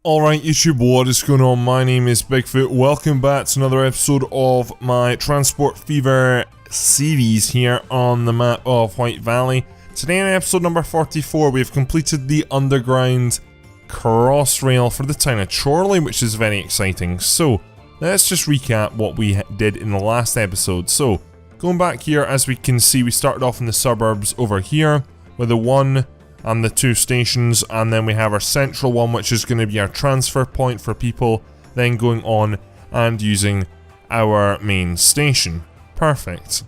Alright YouTube, what is going on? My name is Bigfoot. Welcome back to another episode of my Transport Fever series here on the map of White Valley. Today in episode number 44 we have completed the underground crossrail for the town of Chorley, which is very exciting. So let's just recap what we did in the last episode. So going back here, as we can see, we started off in the suburbs over here with the 1 and the 2 stations, and then we have our central one, which is going to be our transfer point for people then going on and using our main station. Perfect.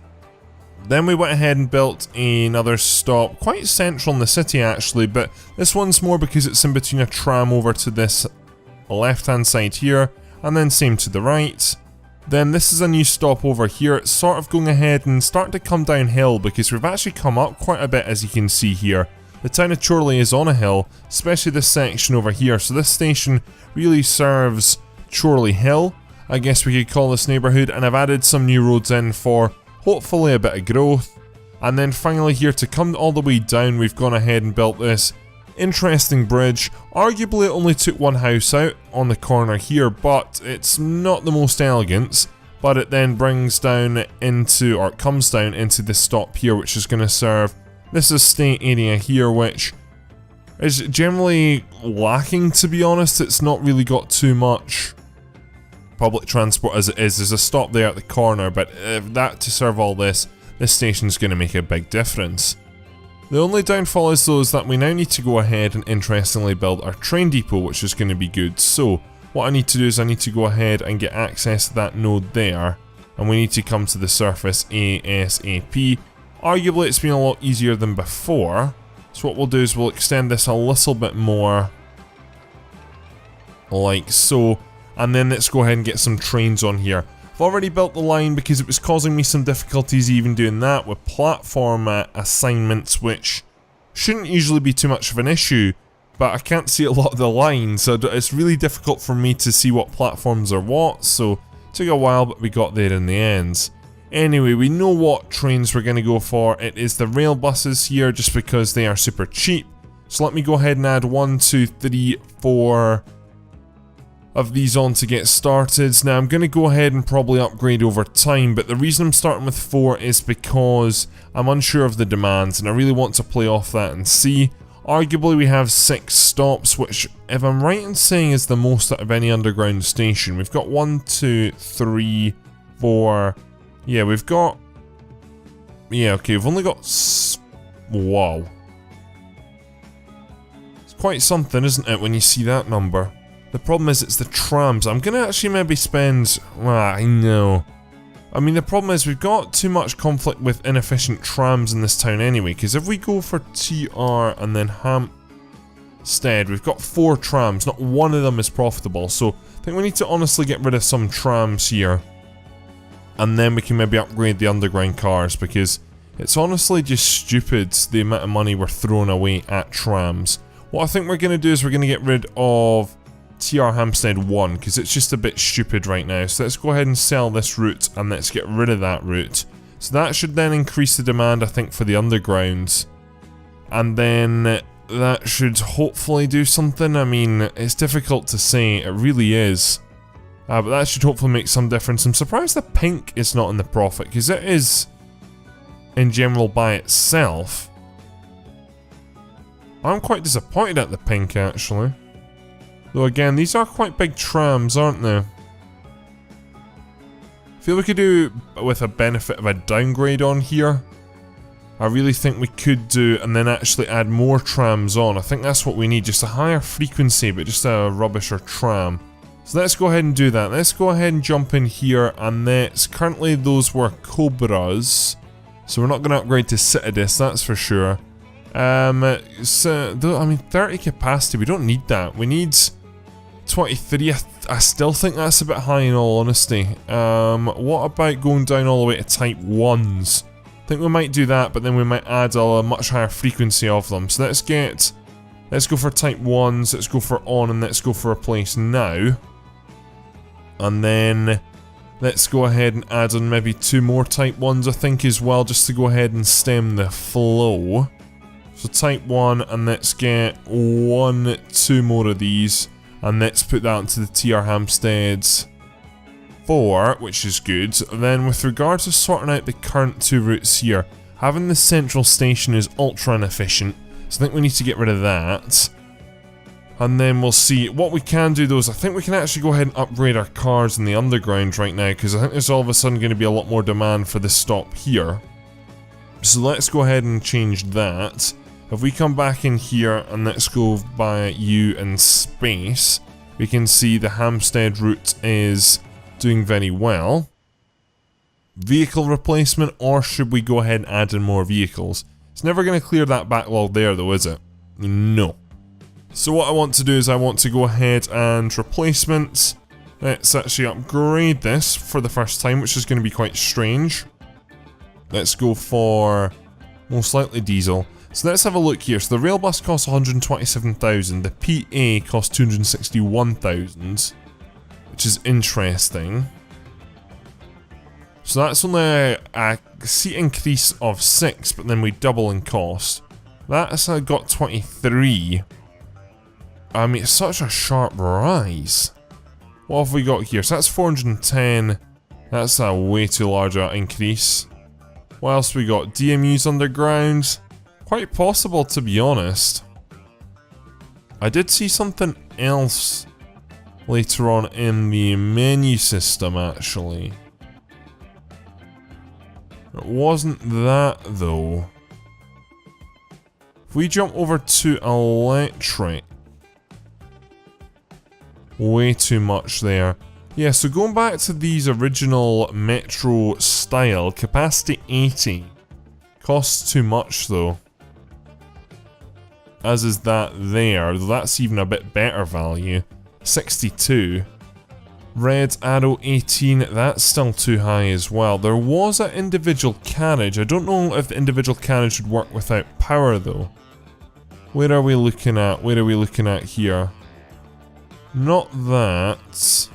Then we went ahead and built another stop, quite central in the city actually, but this one's more because it's in between a tram over to this left hand side here, and then same to the right. Then this is a new stop over here. It's sort of going ahead and starting to come downhill because we've actually come up quite a bit, as you can see here. The town of Chorley is on a hill, especially this section over here, so this station really serves Chorley Hill, I guess we could call this neighbourhood, and I've added some new roads in for hopefully a bit of growth. And then finally here, to come all the way down, we've gone ahead and built this interesting bridge. Arguably it only took one house out on the corner here, but it's not the most elegant, but it then brings down into, or it comes down into this stop here, which is going to serve this estate area here, which is generally lacking, to be honest. It's not really got too much public transport as it is. There's a stop there at the corner, but that to serve all this station's going to make a big difference. The only downfall is though is that we now need to go ahead and interestingly build our train depot, which is going to be good. So what I need to do is I need to go ahead and get access to that node there, and we need to come to the surface ASAP. Arguably it's been a lot easier than before, so what we'll do is we'll extend this a little bit more, like so, and then let's go ahead and get some trains on here. I've already built the line because it was causing me some difficulties even doing that with platform assignments, which shouldn't usually be too much of an issue, but I can't see a lot of the lines, so it's really difficult for me to see what platforms are what, so it took a while, but we got there in the end. Anyway, we know what trains we're going to go for. It is the rail buses here, just because they are super cheap. So let me go ahead and add 1, 2, 3, 4 of these on to get started. Now I'm going to go ahead and probably upgrade over time, but the reason I'm starting with 4 is because I'm unsure of the demands and I really want to play off that and see. Arguably we have 6 stops, which if I'm right in saying is the most out of any underground station. We've got 1, 2, 3, 4... Yeah, we've got... Yeah, okay, we've only got... Wow. It's quite something, isn't it, when you see that number? The problem is it's the trams. I'm gonna actually maybe spend... I know. I mean, the problem is we've got too much conflict with inefficient trams in this town anyway, because if we go for TR and then Hampstead, we've got 4 trams, not one of them is profitable, so I think we need to honestly get rid of some trams here. And then we can maybe upgrade the underground cars, because it's honestly just stupid the amount of money we're throwing away at trams. What I think we're going to do is we're going to get rid of TR Hampstead 1, because it's just a bit stupid right now. So let's go ahead and sell this route, and let's get rid of that route. So that should then increase the demand, I think, for the undergrounds. And then that should hopefully do something. I mean, it's difficult to say, it really is. But that should hopefully make some difference. I'm surprised the pink is not in the profit, because it is in general by itself. I'm quite disappointed at the pink actually. Though again, these are quite big trams, aren't they? I feel we could do with a benefit of a downgrade on here. I really think we could do, and then actually add more trams on. I think that's what we need, just a higher frequency, but just a rubbish or tram. So let's go ahead and do that. Let's go ahead and jump in here, and currently those were Cobras, so we're not going to upgrade to Citadis, that's for sure. I mean 30 capacity, we don't need that. We need 23. I still think that's a bit high in all honesty. What about going down all the way to Type 1s? I think we might do that, but then we might add a much higher frequency of them. So let's go for Type 1s, let's go for on, and let's go for replace now. And then let's go ahead and add on maybe 2 more Type 1s I think as well, just to go ahead and stem the flow. So Type 1, and let's get 1, 2 more of these. And let's put that into the TR Hampstead 4, which is good. Then with regards to sorting out the current 2 routes here, having the central station is ultra inefficient, so I think we need to get rid of that. And then we'll see. What we can do though is I think we can actually go ahead and upgrade our cars in the underground right now, because I think there's all of a sudden going to be a lot more demand for this stop here. So let's go ahead and change that. If we come back in here and let's go by U in space, we can see the Hampstead route is doing very well. Vehicle replacement, or should we go ahead and add in more vehicles? It's never going to clear that backlog there though, is it? No. So what I want to do is I want to go ahead and replacement. Let's actually upgrade this for the first time, which is going to be quite strange. Let's go for most likely diesel. So let's have a look here. So the rail bus costs 127,000, the PA costs 261,000, which is interesting. So that's only a seat increase of 6, but then we double in cost. That's got 23. I mean, it's such a sharp rise. What have we got here? So that's 410. That's a way too large an increase. What else we got? DMU's underground. Quite possible, to be honest. I did see something else later on in the menu system, actually. It wasn't that, though. If we jump over to electric... Way too much there. Yeah, so going back to these original metro style, capacity 80. Costs too much though. As is that there, though that's even a bit better value. 62. Red Arrow 18, that's still too high as well. There was an individual carriage. I don't know if the individual carriage would work without power though. Where are we looking at? Where are we looking at here? Not that.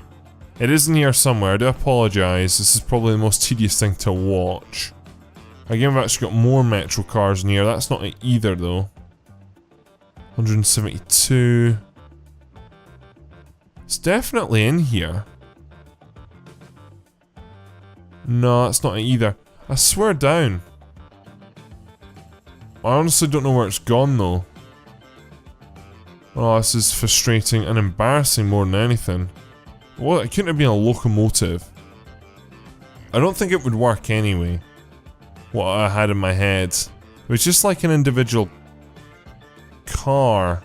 It is in here somewhere, I do apologise. This is probably the most tedious thing to watch. Again, we've actually got more metro cars in here. That's not it either though. 172. It's definitely in here. No, that's not it either. I swear down. I honestly don't know where it's gone though. Oh, this is frustrating and embarrassing more than anything. Well, it couldn't have been a locomotive. I don't think it would work anyway. What I had in my head. It was just like an individual car.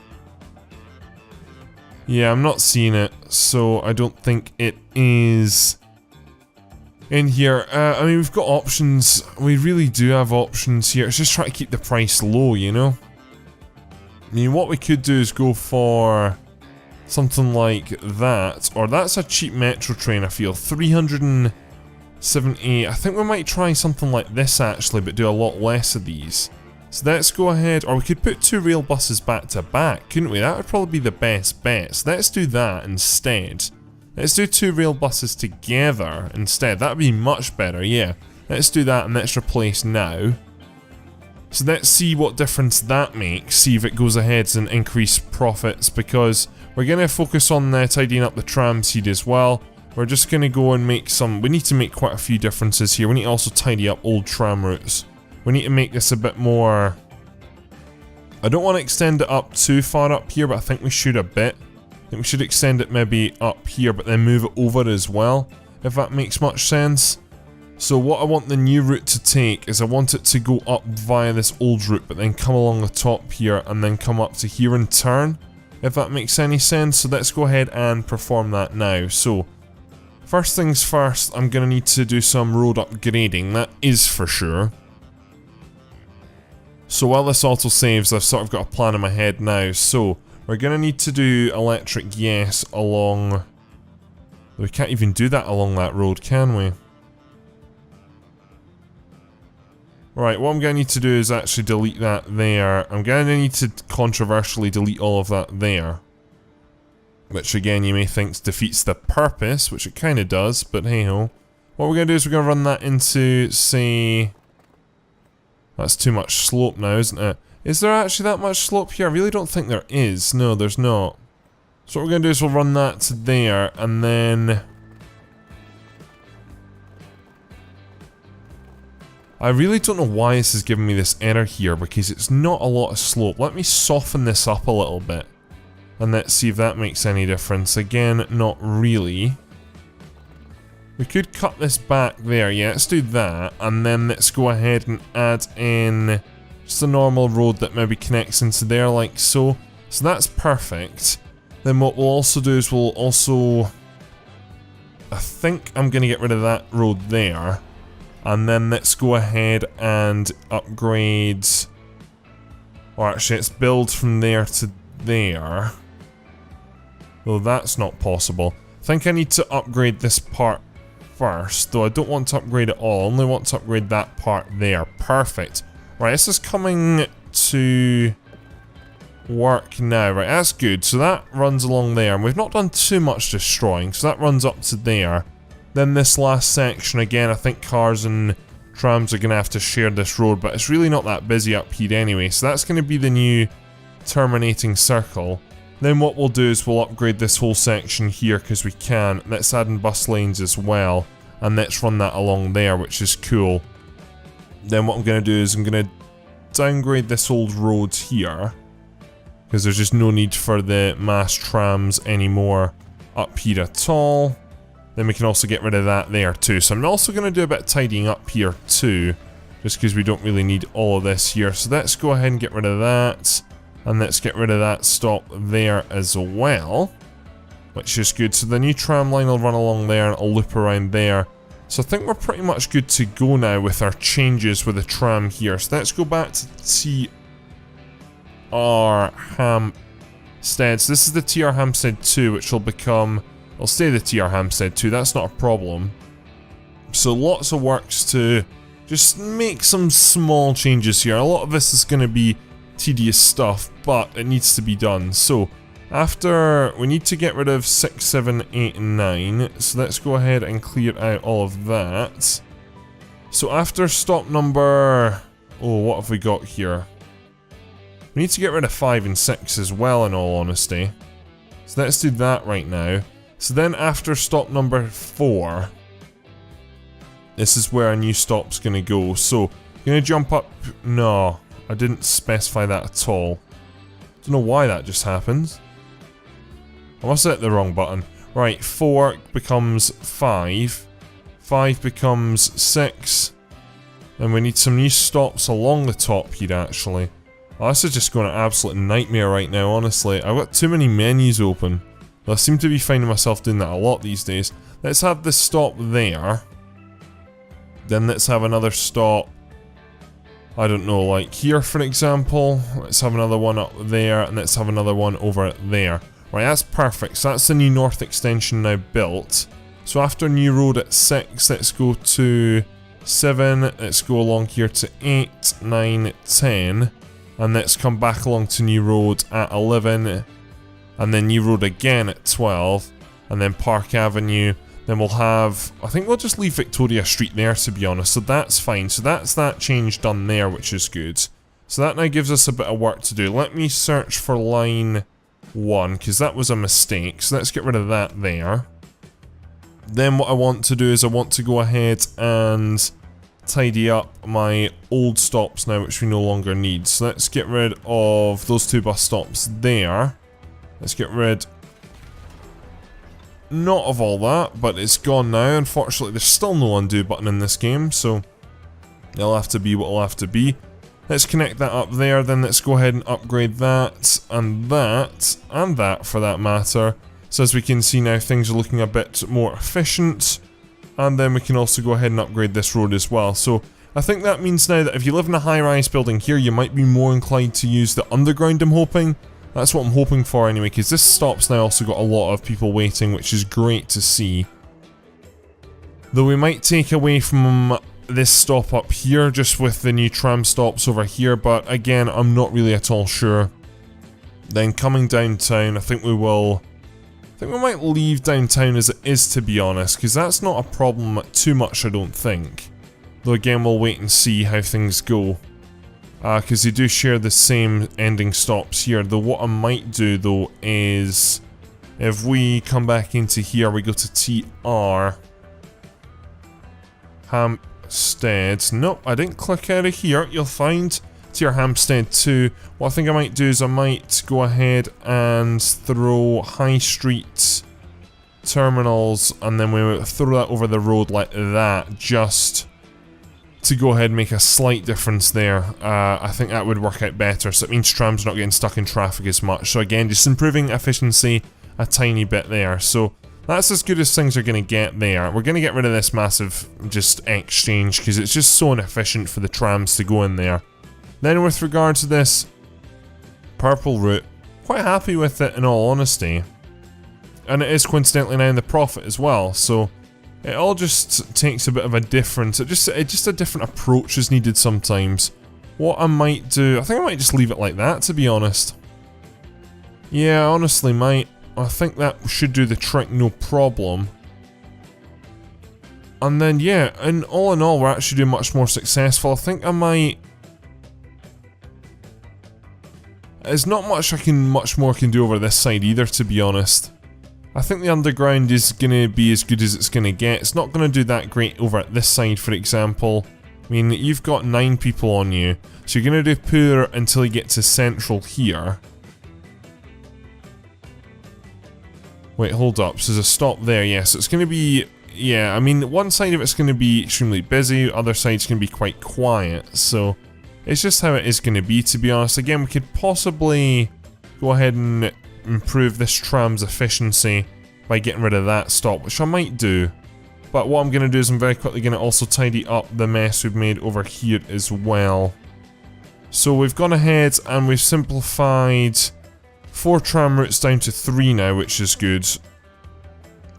Yeah, I'm not seeing it, so I don't think it is in here. I mean, we've got options. We really do have options here. It's just trying to keep the price low, you know? I mean, what we could do is go for something like that, or that's a cheap metro train, I feel. 378. I think we might try something like this actually, but do a lot less of these. So let's go ahead, or we could put 2 rail buses back to back, couldn't we? That would probably be the best bet. So let's do that instead. Let's do 2 rail buses together instead. That would be much better, yeah. Let's do that and let's replace now. So let's see what difference that makes, see if it goes ahead and increase profits, because we're going to focus on tidying up the tram seed as well. We're just going to go and make some, we need to make quite a few differences here. We need to also tidy up old tram routes. We need to make this a bit more, I don't want to extend it up too far up here, but I think we should a bit. I think we should extend it maybe up here, but then move it over as well, if that makes much sense. So what I want the new route to take is I want it to go up via this old route, but then come along the top here and then come up to here and turn, if that makes any sense. So let's go ahead and perform that now. So first things first, I'm going to need to do some road upgrading, that is for sure. So while this auto saves, I've sort of got a plan in my head now. So we're going to need to do electric, yes, along... We can't even do that along that road, can we? Right, what I'm going to need to do is actually delete that there. I'm going to need to controversially delete all of that there. Which again, you may think defeats the purpose, which it kind of does, but hey ho. What we're going to do is we're going to run that into, say... That's too much slope now, isn't it? Is there actually that much slope here? I really don't think there is. No, there's not. So what we're going to do is we'll run that to there, and then... I really don't know why this is giving me this error here, because it's not a lot of slope. Let me soften this up a little bit, and let's see if that makes any difference. Again, not really. We could cut this back there, yeah, let's do that, and then let's go ahead and add in just a normal road that maybe connects into there like so. So that's perfect. Then what we'll also do is we'll also... I think I'm going to get rid of that road there. And then let's go ahead and upgrade... Or actually, let's build from there to there. Though that's not possible. I think I need to upgrade this part first, though I don't want to upgrade it all. I only want to upgrade that part there. Perfect. Right, this is coming to work now. Right, that's good. So that runs along there, and we've not done too much destroying, so that runs up to there. Then this last section, again, I think cars and trams are going to have to share this road, but it's really not that busy up here anyway, so that's going to be the new terminating circle. Then what we'll do is we'll upgrade this whole section here because we can. Let's add in bus lanes as well, and let's run that along there, which is cool. Then what I'm going to do is I'm going to downgrade this old road here, because there's just no need for the mass trams anymore up here at all. Then we can also get rid of that there too. So I'm also going to do a bit of tidying up here too, just because we don't really need all of this here. So let's go ahead and get rid of that, and let's get rid of that stop there as well, which is good. So the new tram line will run along there and it'll loop around there. So I think we're pretty much good to go now with our changes with the tram here. So let's go back to TR Hampstead. So this is the TR Hampstead 2, which will become... I'll stay the TR Hampstead 2, that's not a problem. So lots of works to just make some small changes here. A lot of this is going to be tedious stuff, but it needs to be done. So after, we need to get rid of 6, 7, 8, and 9. So let's go ahead and clear out all of that. So after stop number... Oh, what have we got here? We need to get rid of 5 and 6 as well, in all honesty. So let's do that right now. So then after stop number 4, this is where a new stop's going to go. So, I'm going to jump up... No, I didn't specify that at all. Don't know why that just happened. I must have hit the wrong button. Right, 4 becomes 5. 5 becomes 6. And we need some new stops along the top here, actually. Oh, this is just going an absolute nightmare right now, honestly. I've got too many menus open. I seem to be finding myself doing that a lot these days. Let's have this stop there. Then let's have another stop, I don't know, like here for example. Let's have another one up there, and let's have another one over there. Right, that's perfect. So that's the new north extension now built. So after new road at 6, let's go to 7, let's go along here to 8, 9, 10. And let's come back along to new road at 11. And then new road again at 12, and then Park Avenue. Then we'll have, I think we'll just leave Victoria Street there, to be honest, so that's fine. So that's that change done there, which is good. So that now gives us a bit of work to do. Let me search for line 1, because that was a mistake, so let's get rid of that there. Then what I want to do is I want to go ahead and tidy up my old stops now, which we no longer need. So let's get rid of those 2 bus stops there. Let's get rid, not of all that, but it's gone now. Unfortunately, there's still no undo button in this game, so it'll have to be what it'll have to be. Let's connect that up there, then let's go ahead and upgrade that, and that for that matter. So as we can see now, things are looking a bit more efficient, and then we can also go ahead and upgrade this road as well. So I think that means now that if you live in a high-rise building here, you might be more inclined to use the underground, I'm hoping. That's what I'm hoping for anyway, because this stop's now also got a lot of people waiting, which is great to see. Though we might take away from this stop up here, just with the new tram stops over here, but again, I'm not really at all sure. Then coming downtown, I think we might leave downtown as it is, to be honest, because that's not a problem too much, I don't think. Though again, we'll wait and see how things go. Because they do share the same ending stops here. Though what I might do though is If we come back into here, we go to TR. Hampstead. Nope, I didn't click out of here. You'll find TR Hampstead 2. What I think I might do is I might go ahead and throw High Street terminals, and then we throw that over the road like that, just to go ahead and make a slight difference there. I think that would work out better, so it means trams not getting stuck in traffic as much. So again, just improving efficiency a tiny bit there. So that's as good as things are going to get there. We're going to get rid of this massive just exchange because it's just so inefficient for the trams to go in there. Then with regard to this purple route, quite happy with it in all honesty. And it is coincidentally now in the profit as well, so it all just takes a bit of a difference. Just a different approach is needed sometimes. What I might do, I think I might just leave it like that, to be honest. Yeah, honestly, I think that should do the trick, no problem. And then, yeah, and all in all, we're actually doing much more successful. I think I might... There's not much more I can do over this side either, to be honest. I think the underground is going to be as good as it's going to get. It's not going to do that great over at this side, for example. I mean, you've got 9 people on you, so you're going to do poor until you get to central here. Wait, hold up. So there's a stop there, yes. Yeah, so it's going to be... Yeah, I mean, one side of it's going to be extremely busy, other side's going to be quite quiet, so... It's just how it is going to be, to be honest. Again, we could possibly go ahead and improve this tram's efficiency by getting rid of that stop, which I might do. But what I'm going to do is I'm very quickly going to also tidy up the mess we've made over here as well. So we've gone ahead and we've simplified 4 tram routes down to 3 now, which is good.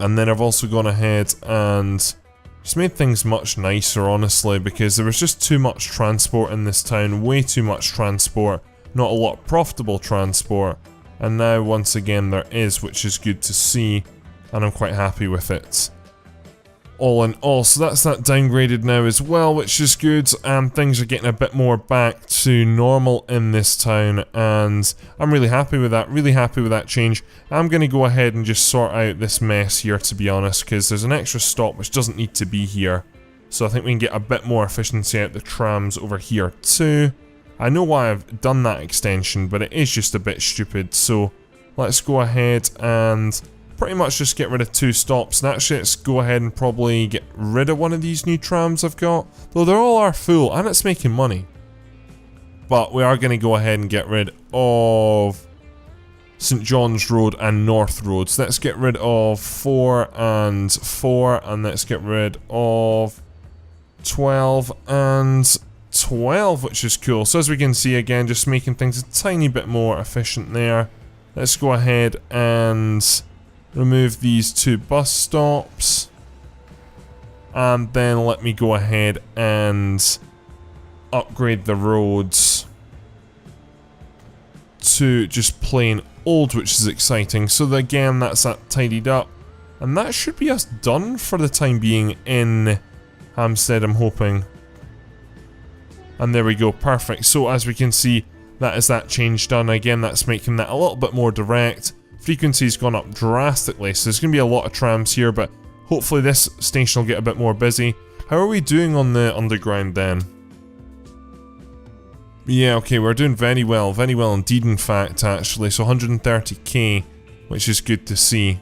And then I've also gone ahead and just made things much nicer, honestly, because there was just too much transport in this town, way too much transport, not a lot of profitable transport. And now, once again, there is, which is good to see, and I'm quite happy with it. All in all, so that's that downgraded now as well, which is good, and things are getting a bit more back to normal in this town, and I'm really happy with that change. I'm going to go ahead and just sort out this mess here, to be honest, because there's an extra stop which doesn't need to be here. So I think we can get a bit more efficiency out the trams over here too. I know why I've done that extension, but it is just a bit stupid, so let's go ahead and pretty much just get rid of 2 stops, and actually let's go ahead and probably get rid of one of these new trams I've got, though they all are full and it's making money. But we are going to go ahead and get rid of St John's Road and North Road, so let's get rid of 4 and 4, and let's get rid of 12 and 12, which is cool. So as we can see, again, just making things a tiny bit more efficient there. Let's go ahead and remove these 2 bus stops, and then let me go ahead and upgrade the roads to just plain old, which is exciting. So that, again, that's that tidied up, and that should be us done for the time being in Hampstead, I'm hoping. And there we go, perfect. So as we can see, that is that change done. Again, that's making that a little bit more direct. Frequency's gone up drastically, so there's going to be a lot of trams here, but hopefully this station will get a bit more busy. How are we doing on the underground then? Yeah, okay, we're doing very well indeed, in fact, actually. So 130k, which is good to see.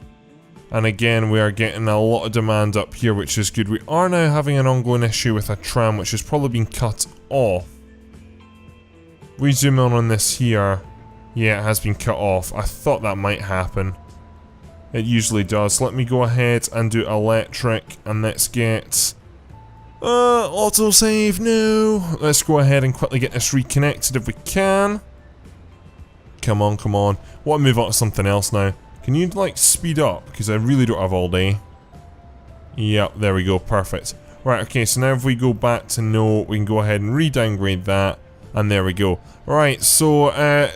And again, we are getting a lot of demand up here, which is good. We are now having an ongoing issue with a tram, which has probably been cut off. We zoom in on this here. Yeah, it has been cut off. I thought that might happen. It usually does. Let me go ahead and do electric, and let's get... autosave, no! Let's go ahead and quickly get this reconnected if we can. Come on, come on. I want to move on to something else now. Can you, like, speed up? Because I really don't have all day. Yep, there we go, perfect. Right, okay, so now if we go back to no, we can go ahead and re-downgrade that. And there we go. Right, so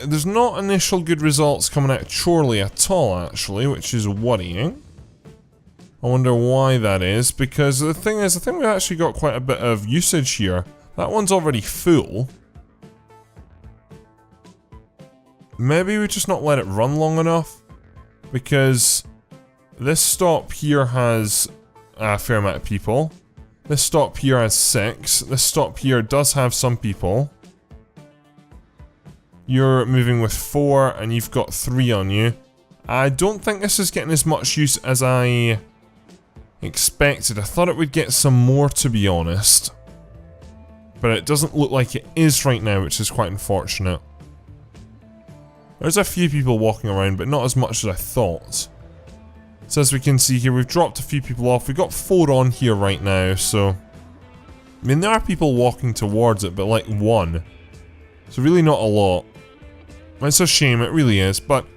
there's not initial good results coming out of Chorley at all, actually, which is worrying. I wonder why that is, because the thing is, I think we've actually got quite a bit of usage here. That one's already full. Maybe we just not let it run long enough. because this stop here has a fair amount of people. This stop here has 6. This stop here does have some people. You're moving with 4 and you've got 3 on you. I don't think this is getting as much use as I expected. I thought it would get some more, to be honest. But it doesn't look like it is right now, which is quite unfortunate. There's a few people walking around, but not as much as I thought. So as we can see here, we've dropped a few people off. We've got 4 on here right now, so... I mean, there are people walking towards it, but like 1. So really not a lot. It's a shame, it really is, but...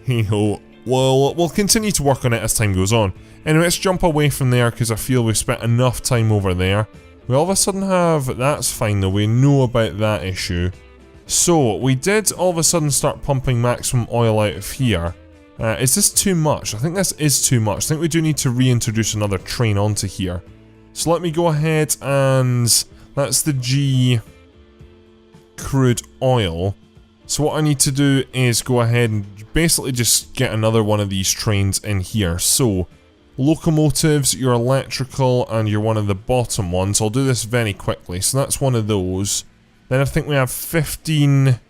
hey-ho. Well, we'll continue to work on it as time goes on. Anyway, let's jump away from there, because I feel we've spent enough time over there. We all of a sudden have... that's fine though, we know about that issue. So, we did all of a sudden start pumping maximum oil out of here. Is this too much? I think this is too much. I think we do need to reintroduce another train onto here. So let me go ahead and... that's the G... crude oil. So what I need to do is go ahead and basically just get another one of these trains in here. So, locomotives, your electrical, and you're one of the bottom ones. I'll do this very quickly. So that's one of those. Then I think we have 15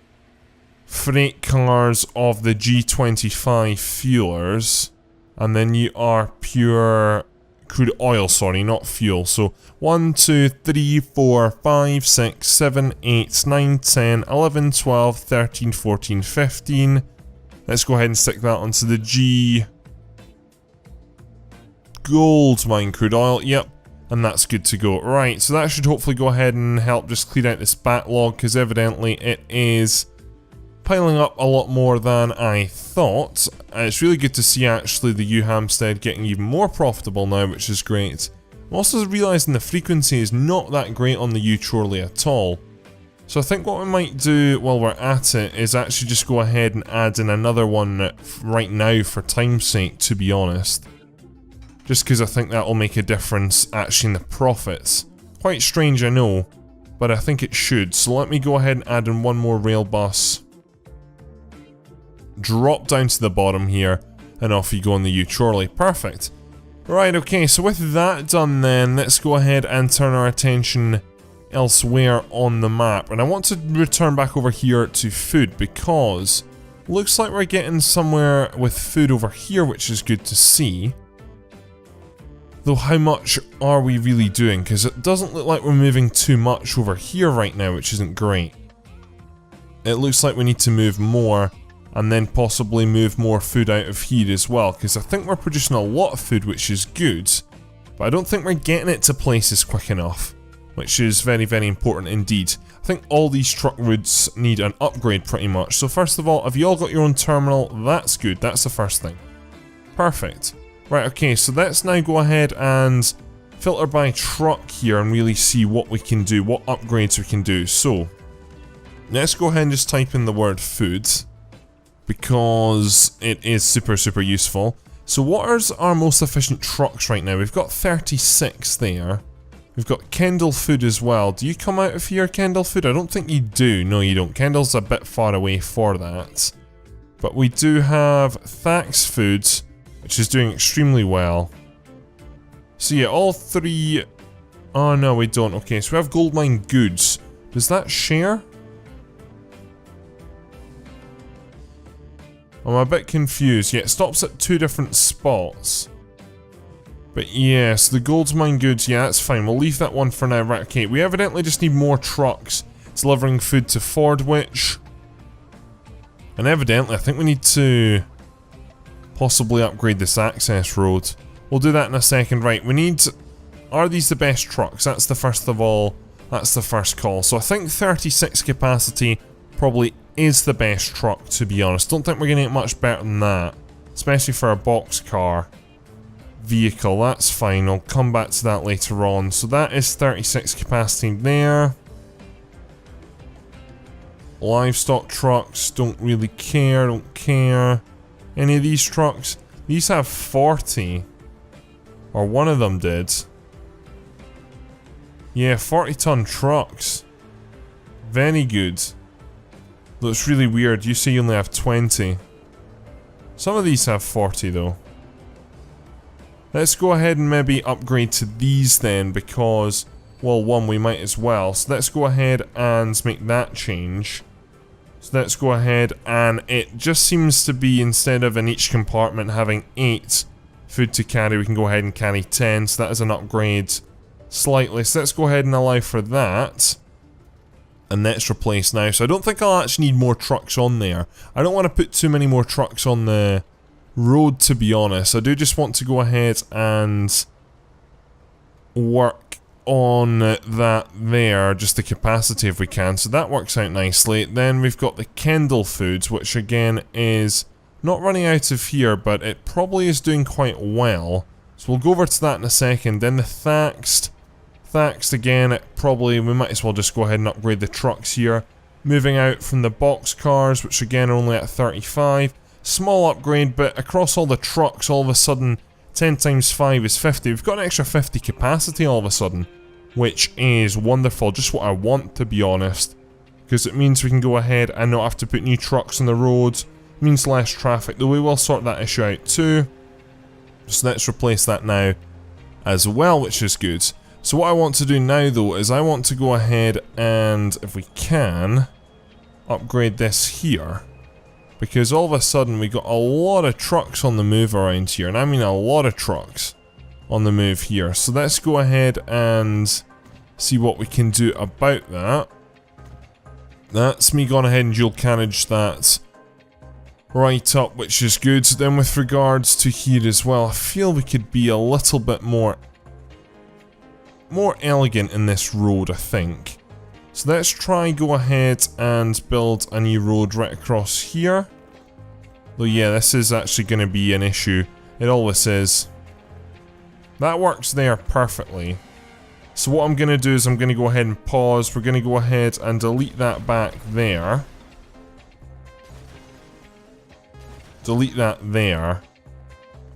freight cars of the G25 fuelers. And then you are pure crude oil, sorry, not fuel. So 1, 2, 3, 4, 5, 6, 7, 8, 9, 10, 11, 12, 13, 14, 15. Let's go ahead and stick that onto the G gold mine crude oil. Yep. And that's good to go. Right, so that should hopefully go ahead and help just clear out this backlog, because evidently it is piling up a lot more than I thought. It's really good to see actually the Hampstead getting even more profitable now, which is great. I'm also realising the frequency is not that great on the Chorley at all. So I think what we might do while we're at it is actually just go ahead and add in another one right now for time's sake, to be honest. Just because I think that will make a difference actually in the profits. Quite strange, I know, but I think it should. So let me go ahead and add in one more rail bus. Drop down to the bottom here, and off you go on the Chorley. Perfect. Right, okay, so with that done then, let's go ahead and turn our attention elsewhere on the map. And I want to return back over here to food, because looks like we're getting somewhere with food over here, which is good to see. Though how much are we really doing? Because it doesn't look like we're moving too much over here right now, which isn't great. It looks like we need to move more, and then possibly move more food out of here as well, because I think we're producing a lot of food, which is good, but I don't think we're getting it to places quick enough, which is very, very important indeed. I think all these truck routes need an upgrade pretty much. So first of all, have you all got your own terminal? That's good, that's the first thing. Perfect. Right, okay, so let's now go ahead and filter by truck here and really see what we can do, what upgrades we can do. So, let's go ahead and just type in the word food, because it is super, super useful. So what are our most efficient trucks right now? We've got 36 there. We've got Kendall Food as well. Do you come out of here, Kendall Food? I don't think you do. No, you don't. Kendall's a bit far away for that. But we do have Thax Food, which is doing extremely well. So yeah, all three... oh no, we don't. Okay, so we have Goldmine Goods. Does that share? I'm a bit confused. Yeah, it stops at 2 different spots. But yes, the Goldmine Goods, yeah, that's fine. We'll leave that one for now. Right, okay, we evidently just need more trucks delivering food to Fordwich. And evidently, I think we need to possibly upgrade this access road. We'll do that in a second. Right, we need... are these the best trucks? That's the first of all. That's the first call. So I think 36 capacity probably is the best truck, to be honest. Don't think we're going to get much better than that. Especially for a boxcar vehicle. That's fine. I'll come back to that later on. So that is 36 capacity there. Livestock trucks, don't really care, don't care. Any of these trucks? These have 40. Or one of them did. Yeah, 40-ton trucks. Very good. Though it's really weird, you say you only have 20. Some of these have 40 though. Let's go ahead and maybe upgrade to these then, because, well, one, we might as well. So let's go ahead and make that change. So let's go ahead, and it just seems to be, instead of in each compartment having 8 food to carry, we can go ahead and carry 10, so that is an upgrade slightly. So let's go ahead and allow for that. And let's replace now. So I don't think I'll actually need more trucks on there. I don't want to put too many more trucks on the road, to be honest. I do just want to go ahead and work on that there, just the capacity if we can. So that works out nicely. Then we've got the Kendall foods, which again is not running out of here, but it probably is doing quite well. So we'll go over to that in a second. Then the Thaxted again, we might as well just go ahead and upgrade the trucks here. Moving out from the box cars, which again are only at 35. Small upgrade, but across all the trucks, all of a sudden, 10 times 5 is 50. We've got an extra 50 capacity all of a sudden, which is wonderful. Just what I want, to be honest. Because it means we can go ahead and not have to put new trucks on the roads. It means less traffic, though we will sort that issue out too. So let's replace that now as well, which is good. So what I want to do now though is I want to go ahead and, if we can, upgrade this here. Because all of a sudden we got a lot of trucks on the move around here, and I mean a lot of trucks on the move here. So let's go ahead and see what we can do about that. That's me going ahead and dual carriage that right up, which is good. So then with regards to here as well, I feel we could be a little bit more elegant in this road, I think. So let's try go ahead and build a new road right across here. Though yeah, this is actually going to be an issue. It always is. That works there perfectly. So what I'm going to do is I'm going to go ahead and pause. We're going to go ahead and delete that back there. Delete that there.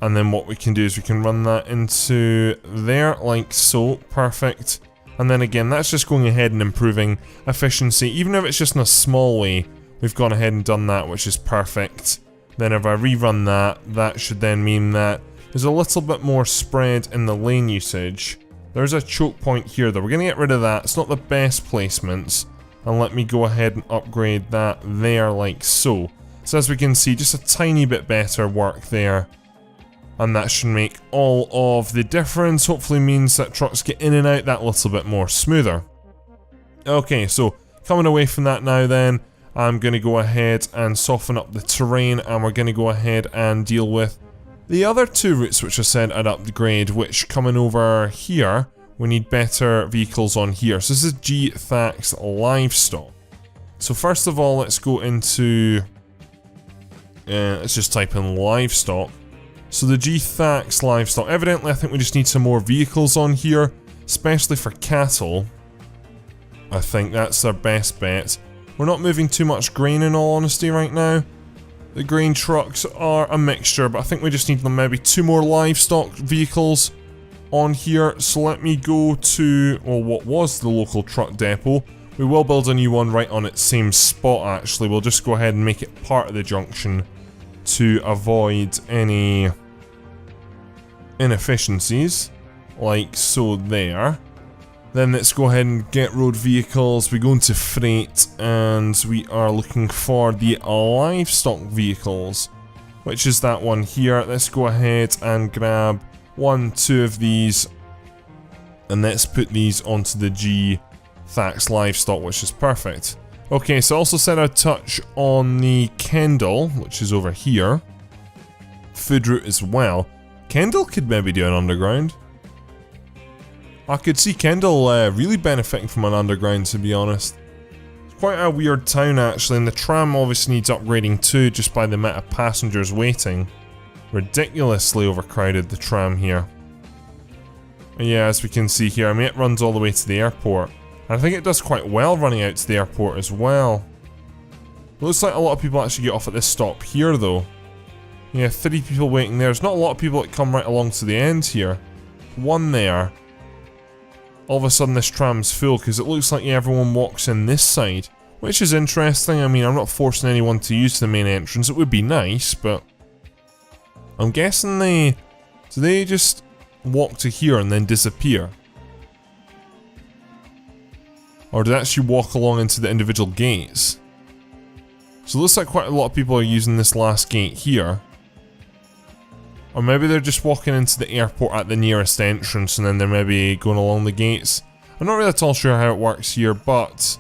And then what we can do is we can run that into there, like so. Perfect. And then again, that's just going ahead and improving efficiency. Even if it's just in a small way, we've gone ahead and done that, which is perfect. Then if I rerun that, that should then mean that there's a little bit more spread in the lane usage. There's a choke point here though. We're going to get rid of that. It's not the best placements. And let me go ahead and upgrade that there, like so. So as we can see, just a tiny bit better work there. And that should make all of the difference. Hopefully means that trucks get in and out that little bit more smoother. Okay, so coming away from that now then, I'm going to go ahead and soften up the terrain, and we're going to go ahead and deal with the other two routes which I said I'd upgrade, which coming over here, we need better vehicles on here. So this is G Thax Livestock. So first of all, let's go into, let's just type in livestock. So the G Thax Livestock, evidently I think we just need some more vehicles on here, especially for cattle. I think that's our best bet. We're not moving too much grain in all honesty right now. The grain trucks are a mixture, but I think we just need maybe 2 more livestock vehicles on here. So let me go to, well, what was the local truck depot. We will build a new one right on its same spot actually. We'll just go ahead and make it part of the junction to avoid any inefficiencies, like so there. Then let's go ahead and get road vehicles. We go into freight and we are looking for the livestock vehicles, which is that one here. Let's go ahead and grab 1, 2 of these, and let's put these onto the G Thax Livestock, which is perfect. Okay, so I also said I'd touch on the Kendall, which is over here. Food route as well. Kendall could maybe do an underground. I could see Kendall really benefiting from an underground, to be honest. It's quite a weird town actually, and the tram obviously needs upgrading too, just by the amount of passengers waiting. Ridiculously overcrowded, the tram here. Yeah, as we can see here, I mean it runs all the way to the airport. And I think it does quite well running out to the airport as well. Looks like a lot of people actually get off at this stop here though. Yeah, 3 people waiting there. There's not a lot of people that come right along to the end here. 1 there. All of a sudden this tram's full because it looks like everyone walks in this side. Which is interesting. I mean, I'm not forcing anyone to use the main entrance. It would be nice, but I'm guessing do they just walk to here and then disappear? Or do they actually walk along into the individual gates? So it looks like quite a lot of people are using this last gate here. Or maybe they're just walking into the airport at the nearest entrance and then they're maybe going along the gates. I'm not really at all sure how it works here, but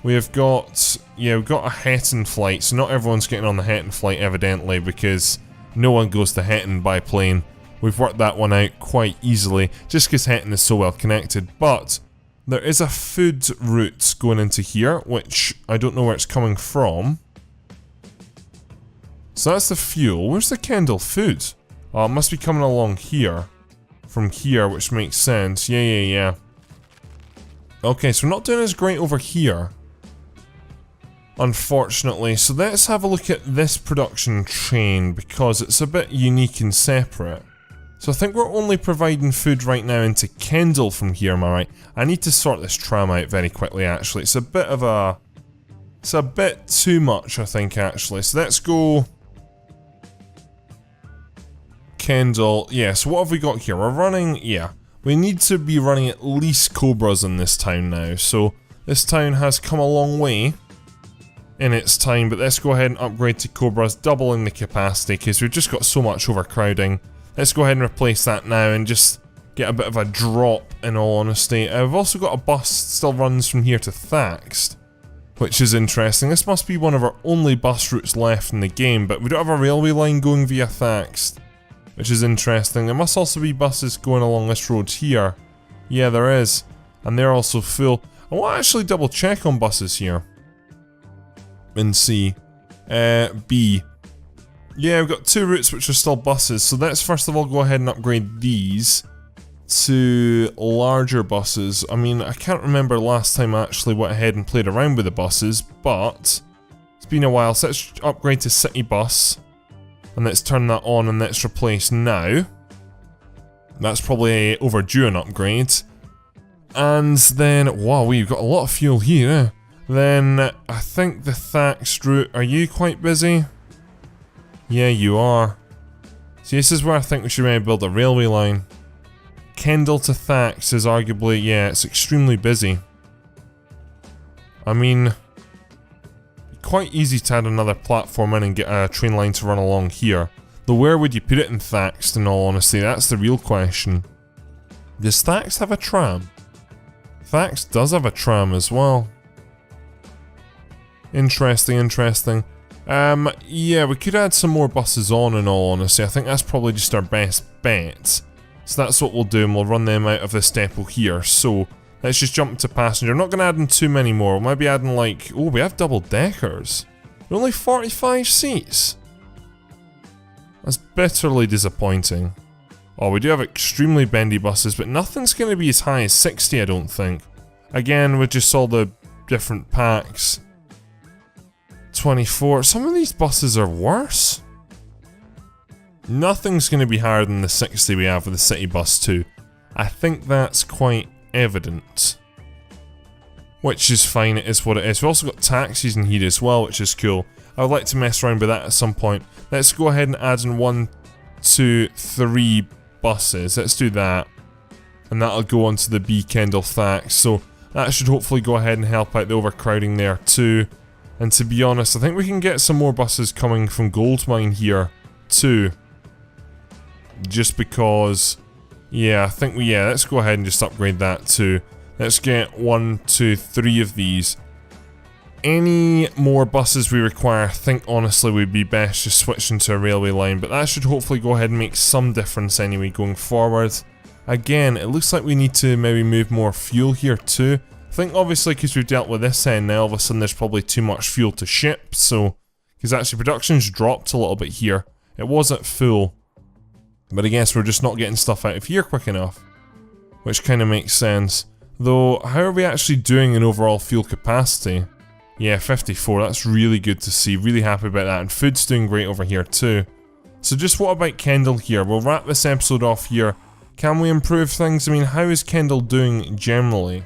we've got, yeah, we've got a Hetton flight, so not everyone's getting on the Hetton flight evidently, because no one goes to Hetton by plane. We've worked that one out quite easily, just because Hetton is so well connected, but there is a food route going into here, which I don't know where it's coming from. So that's the fuel. Where's the Kendall food? Oh, it must be coming along here. From here, which makes sense. Yeah. Okay, so we're not doing as great over here, unfortunately. So let's have a look at this production chain, because it's a bit unique and separate. So I think we're only providing food right now into Kendall from here, am I right? I need to sort this tram out very quickly, actually. It's a bit of a... It's a bit too much, I think, actually. So let's go... Kendall. Yeah, so what have we got here? We're running... Yeah. We need to be running at least Cobras in this town now. So this town has come a long way in its time, but let's go ahead and upgrade to Cobras, doubling the capacity, because we've just got so much overcrowding. Let's go ahead and replace that now and just get a bit of a drop, in all honesty. We've also got a bus that still runs from here to Thaxted, which is interesting. This must be one of our only bus routes left in the game, but we don't have a railway line going via Thaxted, which is interesting. There must also be buses going along this road here. Yeah, there is. And they're also full. I want to actually double check on buses here. And see. B. Yeah, we've got two routes which are still buses. So let's first of all go ahead and upgrade these to larger buses. I mean, I can't remember last time I actually went ahead and played around with the buses, but it's been a while. So let's upgrade to City Bus. And let's turn that on and let's replace now. That's probably overdue an upgrade. And then, wow, we've got a lot of fuel here. Then, I think the Thaxted route, are you quite busy? Yeah, you are. See, this is where I think we should maybe build a railway line. Kendall to Thaxted is arguably, yeah, it's extremely busy. I mean... quite easy to add another platform in and get a train line to run along here. Though where would you put it in Thaxted, in all honesty? That's the real question. Does Thaxted have a tram? Thaxted does have a tram as well. Interesting. Yeah, we could add some more buses on, in all honesty. I think that's probably just our best bet. So that's what we'll do, and we'll run them out of this depot here. So... let's just jump to passenger. I'm not going to add in too many more. We'll maybe add in like... oh, we have double deckers. Only 45 seats. That's bitterly disappointing. Oh, we do have extremely bendy buses, but nothing's going to be as high as 60, I don't think. Again, with just all the different packs. 24. Some of these buses are worse. Nothing's going to be higher than the 60 we have with the City Bus 2. I think that's quite evident. Which is fine, it is what it is. We've also got taxis in here as well, which is cool. I would like to mess around with that at some point. Let's go ahead and add in 1, 2, 3 buses. Let's do that. And that'll go onto the B Kendall Thaxted. So that should hopefully go ahead and help out the overcrowding there too. And to be honest, I think we can get some more buses coming from Goldmine here too. Just because... yeah, I think let's go ahead and just upgrade that too. Let's get 1, 2, 3 of these. Any more buses we require, I think honestly would be best just switching to a railway line, but that should hopefully go ahead and make some difference anyway going forward. Again, it looks like we need to maybe move more fuel here too. I think obviously because we've dealt with this end now, all of a sudden there's probably too much fuel to ship, so... because actually production's dropped a little bit here. It was at full. But I guess we're just not getting stuff out of here quick enough. Which kind of makes sense. Though, how are we actually doing in overall fuel capacity? Yeah, 54, that's really good to see. Really happy about that. And food's doing great over here too. So just what about Kendall here? We'll wrap this episode off here. Can we improve things? I mean, how is Kendall doing generally?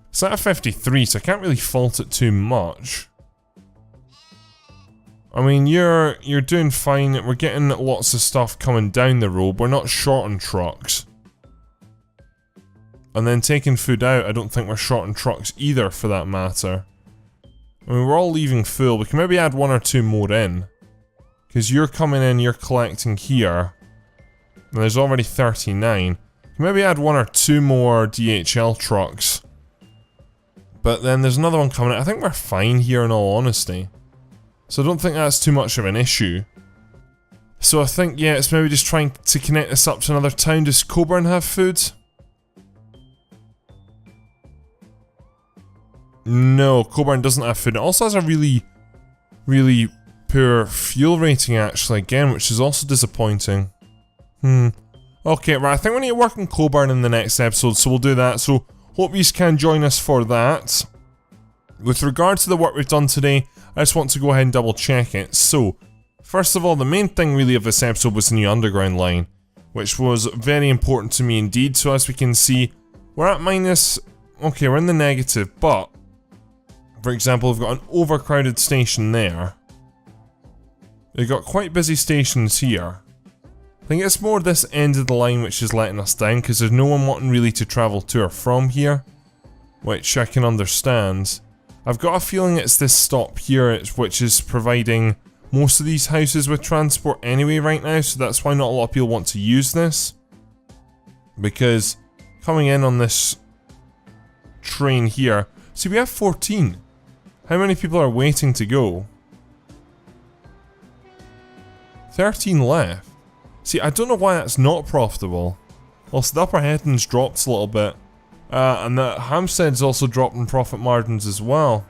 It's at a 53, so I can't really fault it too much. I mean, you're doing fine. We're getting lots of stuff coming down the road. We're not short on trucks. And then taking food out, I don't think we're short on trucks either, for that matter. I mean, we're all leaving full. We can maybe add 1 or 2 more in. Because you're coming in, you're collecting here. And there's already 39. Maybe add 1 or 2 more DHL trucks. But then there's another one coming out. I think we're fine here, in all honesty. So I don't think that's too much of an issue. So I think, yeah, it's maybe just trying to connect this up to another town. Does Coburn have food? No, Coburn doesn't have food. It also has a really, really poor fuel rating, actually, again, which is also disappointing. Okay, right, I think we need to work on Coburn in the next episode, so we'll do that. So, hope you can join us for that. With regard to the work we've done today, I just want to go ahead and double check it. So, first of all, the main thing really of this episode was the new underground line, which was very important to me indeed. So as we can see, we're at minus... Okay, we're in the negative, but... For example, we've got an overcrowded station there. We've got quite busy stations here. I think it's more this end of the line which is letting us down, because there's no one wanting really to travel to or from here. Which I can understand. I've got a feeling it's this stop here which is providing most of these houses with transport anyway right now, so that's why not a lot of people want to use this. Because coming in on this train here, see we have 14. How many people are waiting to go? 13 left. See, I don't know why that's not profitable. Also, the upper heading's dropped a little bit. And the Hampstead's also dropped in profit margins as well.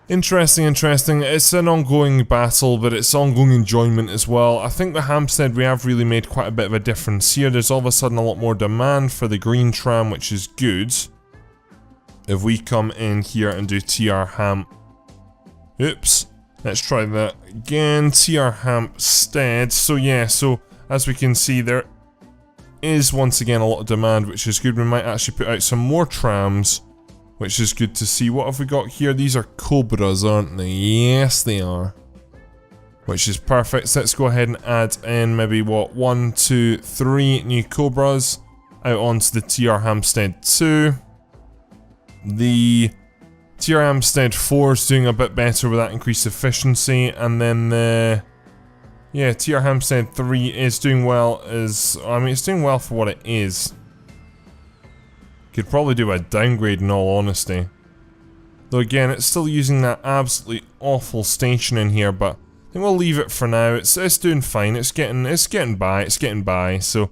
Interesting, interesting. It's an ongoing battle, but it's ongoing enjoyment as well. I think the Hampstead, we have really made quite a bit of a difference here. There's all of a sudden a lot more demand for the green tram, which is good. If we come in here and do TR Hamp... Oops. Let's try that again. TR Hampstead. So yeah, so as we can see, there is once again a lot of demand, which is good. We might actually put out some more trams, which is good to see. What have we got here? These are Cobras, aren't they? Yes, they are. Which is perfect. So let's go ahead and add in maybe, what, 1, 2, 3 new Cobras out onto the TR Hampstead 2. The TR Hampstead 4 is doing a bit better with that increased efficiency, and then the... Yeah, TR Hampstead 3 is doing well as... I mean, it's doing well for what it is. Could probably do a downgrade in all honesty. Though again, it's still using that absolutely awful station in here, but I think we'll leave it for now. It's doing fine. It's getting by, so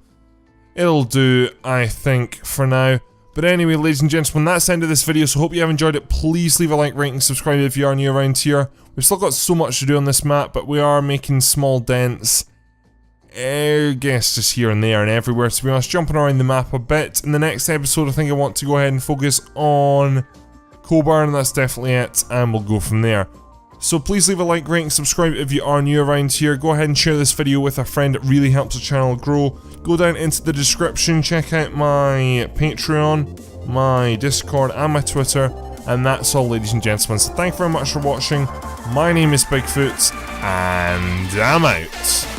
it'll do, I think, for now. But anyway, ladies and gentlemen, that's the end of this video, so hope you have enjoyed it. Please leave a like, rate, and subscribe if you are new around here. We've still got so much to do on this map, but we are making small dents, I guess just here and there and everywhere, to be honest, jumping around the map a bit. In the next episode, I think I want to go ahead and focus on Coburn, that's definitely it, and we'll go from there. So please leave a like, rate, and subscribe if you are new around here. Go ahead and share this video with a friend, it really helps the channel grow. Go down into the description, check out my Patreon, my Discord, and my Twitter. And that's all, ladies and gentlemen, so thank you very much for watching. My name is Bigfoot, and I'm out.